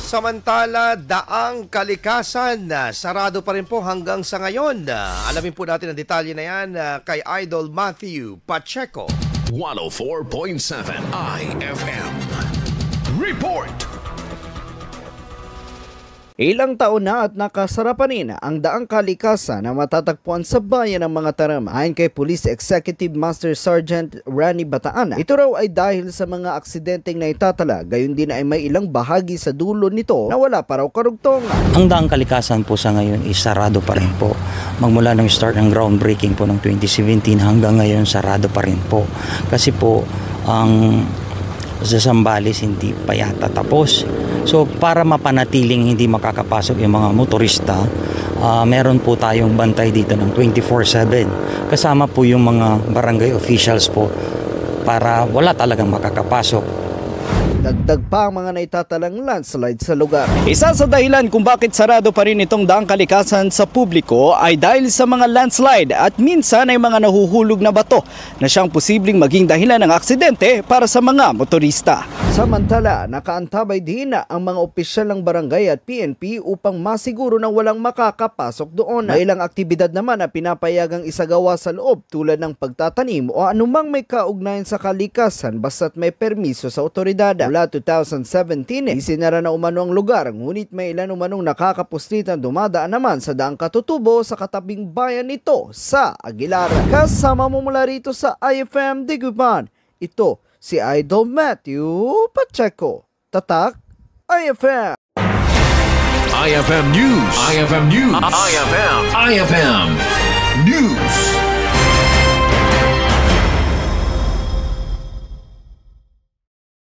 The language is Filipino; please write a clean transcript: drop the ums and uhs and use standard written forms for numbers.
Samantala, Daang Kalikasan, sarado pa rin po hanggang sa ngayon. Alamin po natin ang detalye na yan kay Idol Matthew Pacheco. 104.7 IFM Report. Ilang taon na at nakasara pa rin ang Daang Kalikasan na matatagpuan sa bayan ng mga Taram. Ayon kay Police Executive Master Sergeant Rani Bataan, ito raw ay dahil sa mga aksidenteng naitatala, gayon din ay may ilang bahagi sa dulo nito na wala pa raw karugtongan. Ang Daang Kalikasan po sa ngayon is sarado pa rin po. Magmula ng start ng groundbreaking po ng 2017 hanggang ngayon sarado pa rin po. Kasi po ang sa Zambales hindi pa yata tapos. So para mapanatiling hindi makakapasok yung mga motorista, meron po tayong bantay dito ng 24/7. Kasama po yung mga barangay officials po para wala talagang makakapasok. Dagdag pa ang mga naitatalang landslide sa lugar. Isa sa dahilan kung bakit sarado pa rin itong Daang Kalikasan sa publiko ay dahil sa mga landslide at minsan ay mga nahuhulog na bato na siyang posibleng maging dahilan ng aksidente para sa mga motorista. Samantala, nakaantabay din ang mga opisyal ng barangay at PNP upang masiguro na walang makakapasok doon. May ilang aktibidad naman na pinapayagang isagawa sa loob tulad ng pagtatanim o anumang may kaugnayan sa kalikasan basta't may permiso sa otoridad. Mula 2017, isinara na umano ang lugar, ngunit may ilan umanong nakakapustritan dumadaan naman sa daang katutubo sa katabing bayan nito sa Aguilar. Kasama mo mula rito sa IFM Diguban, ito si Idol Matthew Pacheco. Tatak IFM. IFM News. IFM News. IFM News.